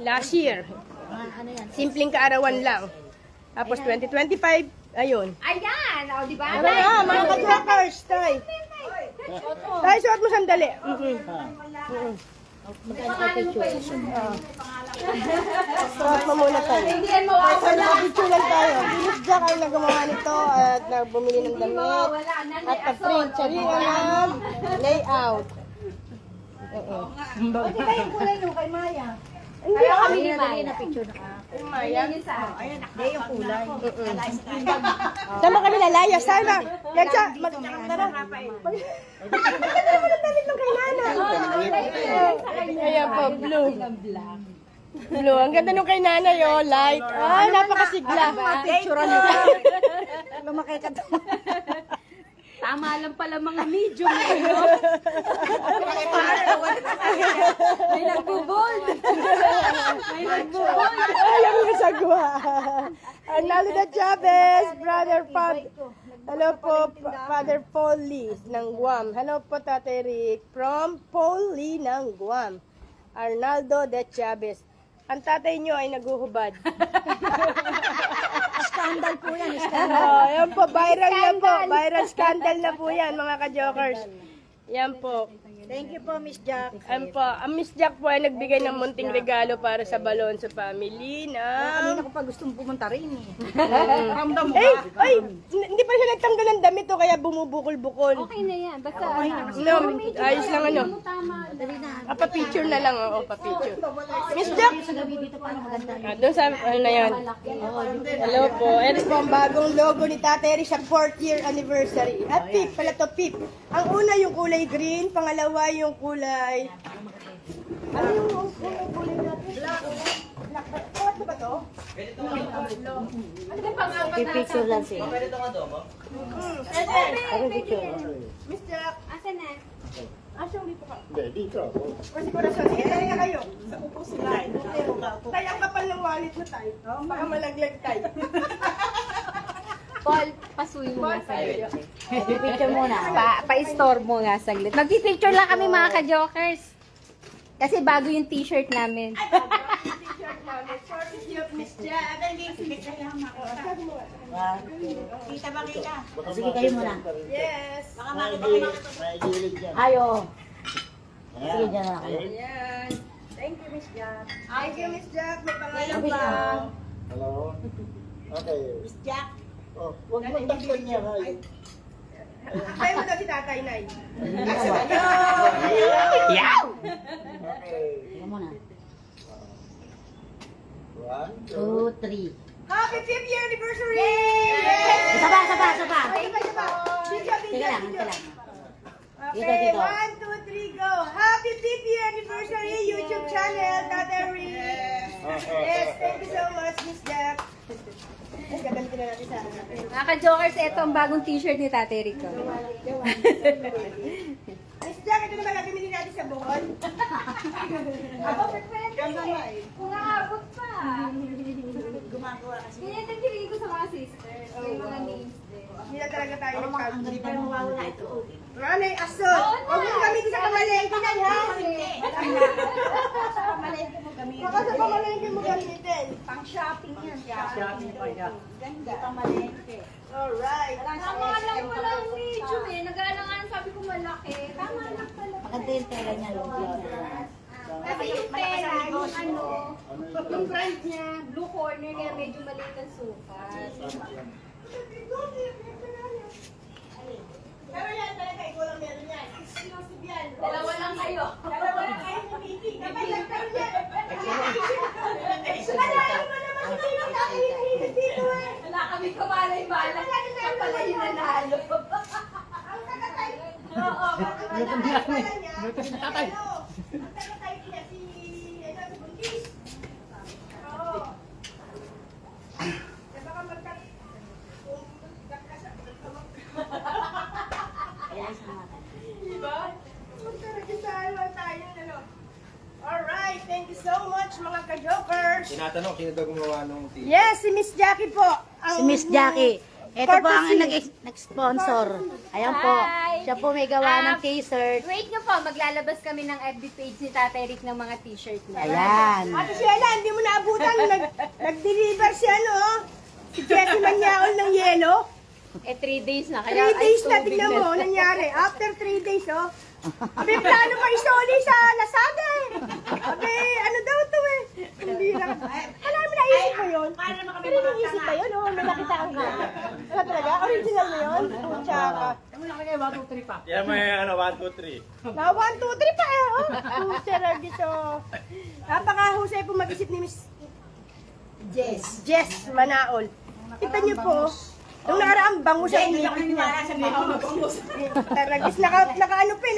Last year. Simpleng kaarawan lang. Tapos 2025, ayun. Ayan! O, di ba? Tara na, mga ka-trackers, Tay. Tay, suot mo sandali. Suot mo muna tayo. Hindi yan mawawala. Picture lang tayo. Bilis dyan kayo na gumawa nito at bumili ng damit. Mawawala. Nanay At pag-print siya rin ng layout. Pati kayo kulay nyo kay Maya. Hindi Kaya ah. kami ni Maya. Picture na ka. Maya. Yan yung sa akin. Hindi yung kulay. Tama kami lalayas. Tayo ba? Yan siya. Tara. Maganda mo ng damit ng kay Nana. Ayan po, blue. Blue. Ang ganda nung kay Nana yo, light. Ay, napakasigla. Picture nyo. Lumaki ka to. Tama lang pala mga medium eh, no? May nagbo-bold. May nagbo-bold. Alam mo sagwa. Arnaldo de Chavez, Brother Pab. Hello po, Father Paul Lee ng Guam. Hello po, Tatay Rick, from Paul Lee ng Guam. Arnaldo de Chavez. Ang tatay nyo ay naguhubad. Scandal po yan, scandal. Oh, yan po, viral na po. Viral scandal na po yan, mga ka-jokers. Yan po. Thank you po, Miss Jack. Yan po. Ang Miss Jack po ay nagbigay ng munting regalo para sa Balonso family na... Kanina ko pa gustong pumunta rin eh. Ramdam mo Ay, hindi pa siya nagtanggal ng damit o kaya bumubukol-bukol. Okay na yan. Basta, No, ayos lang ano. tama. Pa-picture na lang, oo, pa-picture. Miss Jack! Doon sa, ano na yan. Hello po. Ito po ang bagong logo ni Tatay Eri sa 4th year anniversary. At Pip, pala to Pip. Ang una yung kulay green, pangalawa yung kulay... Ano yung kulay natin? Black. Black ba to? Pipicture lang siya. Miss Jack, Asan na? asyong dito ka. Hindi, dito ako. Kasi kurasyon, sige, tayo nga kayo. Sa upo sila. Tayo ang kapal ng wallet mo tayo. Baka malaglag tayo. Paul, pasuyo mo nga saglit. Pipicture muna. Pa-store mo nga saglit. Magpipicture lang kami mga ka-jokers. Kasi bago yung t-shirt namin. T-shirt namin. Courtesy of Miss Jack. Sige, kayo muna. Yes. May gilid yan. Ayo. Sige, dyan na kayo. Ayan. Thank you, Miss Jack. Thank you, Miss Jack. May pangalan Sabi pa. niya. Hello? Okay. Miss Jack. Oh, huwag mo takpan niya kayo. Tayo mo daw si Tatay Nay. Okay. Sige muna. 1, 2, 2, 3. Happy 5th year anniversary! Isa pa, isa pa, isa pa. Video, Teka lang, teka lang. Okay, Dito. 1, 2, 3, go! Happy 5th year anniversary YouTube channel, Tatay Rick! Yes, thank you so much, Miss Jack. Ay, gagamitin na natin sa akin. Mga ka-jokers, ito ang bagong t-shirt ni Tatay Rico. Miss Jack, ito naman gagamitin natin sa buhon. Aba, perfect. Kung nakabot pa. Gumagawa kasi. Pinatagpilin ko sa mga sisters. May mga names din. Hindi na talaga tayo Ang nagkakaroon. galing pa mawawala ito. Ranay, asol! Huwag mo gamitin sa kamalengke na yan! Malay mo gamitin. Baka sa kamalengke mo gamitin. Pang shopping yan. Shopping pa yan. Ganda. Pamalengke. Alright. Tama lang pala ang medium eh. Nag-aalangan sabi ko malaki. Tama lang pala. Maganda yung tela niya. Kasi yung pera, yung ano, yung brand niya, blue corner, kaya medyo maliit ang sukat. Pero yan talaga, ikaw lang meron yan. Exclusive yan. Dalawa lang kayo. Dalawa lang kayo sa meeting. Kapag nagkaroon yan. Malayo mo naman kung sino ang nakikita dito eh. Wala kami kamalay-malay. Siya pala yung nanalo. Ang taga-type. Oo, ang taga-type niya. Ang taga-type niya si Buntis. Oo. Eh, baka diba? Magkaragisahan tayo, ano? Alright, thank you so much mga ka-jokers. Tinatanong, sino daw gumawa nung t-shirt? Yes, si Miss Jackie po. Si Miss Jackie. Ito po ang Courtesy. nag-sponsor. Ayan po. Hi. Siya po may gawa ng t-shirt. Wait nyo po, maglalabas kami ng FB page ni Tatay Rick ng mga t-shirt niya. Ayan. Ate Sheila, hindi mo naabutan. Nag-deliver si ano, oh. Si Jessie Manyaol ng yelo. Eh, 3 days na. 3 days na, tignan mo, nangyari. After 3 days, oh. Abi, plano pa isoli sa Lazada eh. Abi, ano daw to eh. Hindi lang. Alam mo, naisip mo yun? Pero naisip pa yun, oh. May nakita kang ka. Ano talaga? Original mo yun? Tsaka. Yan mo yung ano, 1, 2, 3. Na 1, 2, 3 pa eh, oh. Pucha, dito. Napakahusay po mag-isip ni Miss Jess Manaol. Kita niyo po, nung nakaraang bango sa inyo. Taragis, naka ano pa eh,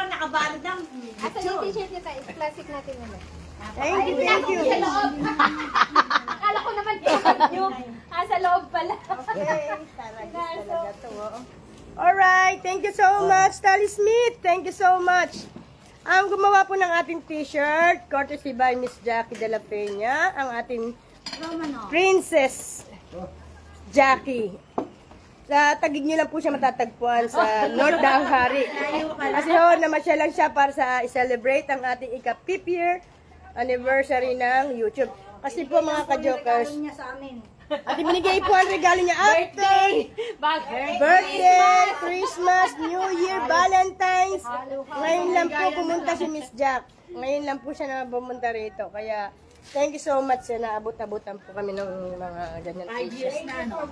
Nakabalot lang. Asa yung t-shirt niya tayo? Classic natin naman. Thank you, thank you. Sa loob. Akala ko naman yung sa loob pala. Okay, taragis talaga to, oh. Alright, thank you so much, Tally Smith. Thank you so much. Ang gumawa po ng ating t-shirt, courtesy by Miss Jackie de la Peña, ang ating Princess Jackie. Sa tagig niyo lang po siya matatagpuan sa North Danghari. Kasi namasyal lang siya para sa i-celebrate ang ating ika-5th year anniversary ng YouTube. Kasi po mga ka-jokers, at ibinigay po ang regalo niya after birthday, Christmas, New Year, Valentine's. Ngayon lang po pumunta si Miss Jack. Ngayon lang po siya na pumunta rito. Kaya thank you so much na abot-abotan po kami ng mga ganyan. 5 years na, no?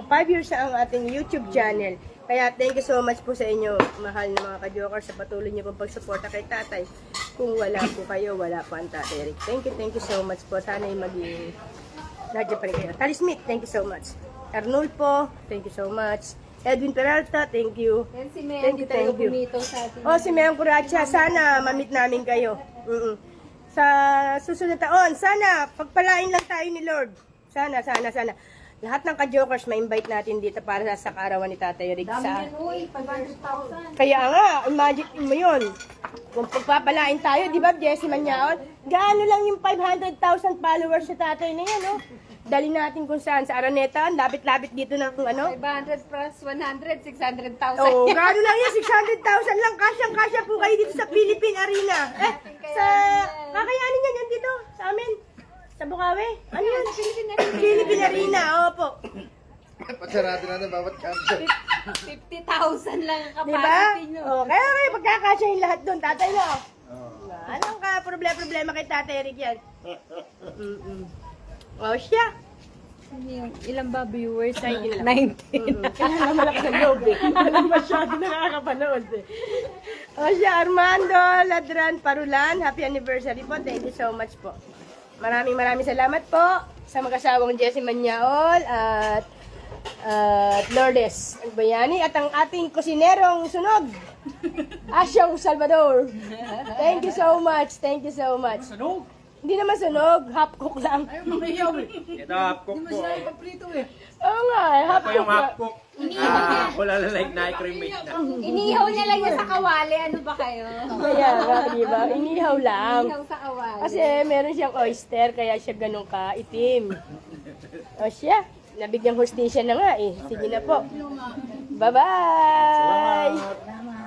5 years na ang ating YouTube channel. Kaya thank you so much po sa inyo, mahal na mga ka-jokers, sa patuloy niyo pong pagsuporta kay tatay. Kung wala po kayo, wala po ang tatay Rick. Thank you so much po. Sana'y maging nandiyan pa rin kayo. Tally Smith, thank you so much. Arnulfo, thank you so much. Edwin Peralta, thank you. Yan si Mayan, di tayo bumito sa atin. Oh, si Mayan Curacha, sana ma-meet namin kayo. Sa susunod na taon, sana pagpalain lang tayo ni Lord. Sana. Lahat ng ka-jokers ma-invite natin dito para sa kaarawan ni Tatay Rick. Dami yan, uy, 500,000. Kaya nga, imagine mo yun. Kung pagpapalain tayo, di ba, Jessie Manyaon? Gaano lang yung 500,000 followers sa tatay na yan, no? Dali natin kung saan. Sa Araneta, lapit-lapit dito ng ano. 500 plus 100, 600,000. Oo, gaano lang yan, 600,000 lang. Kasyang-kasya po kayo dito sa Philippine Arena. Kakayanin yan dito, sa amin. Sa Bukawi? Ano yan? Philippine Arena, opo. Pasarado na bawat kanto. 50,000 lang ang Diba? capacity nyo. Oh, kaya kayo pagkakasya yung lahat doon, tatay no? Anong ka problema kay Tatay Rick yan? Oh, siya. Ilan ba viewers? 19. 19. Kaya nga malaki sa loob eh. Walang masyado nakakapanood eh. O siya, Armando Ladran Parulan. Happy anniversary po. Thank you so much po. Maraming salamat po sa mag-asawang Jessie Manyaol at Lourdes Agbayani at ang ating kusinerong sunog, Asyong Salvador. Thank you so much. Sunog? Hindi naman sunog, half cook lang. Ito, half cook po. Oo nga, half Ito cook yung half lang. cook. Wala na like na cremate na. Inihaw niya lang yan sa kawali. Ano ba kayo? Kaya nga, di ba? Inihaw lang. Inihaw sa kawali. Kasi meron siyang oyster, kaya siya ganun ka itim. O siya, nabigyang hustisya na nga eh. Sige na po. Bye-bye! Salamat.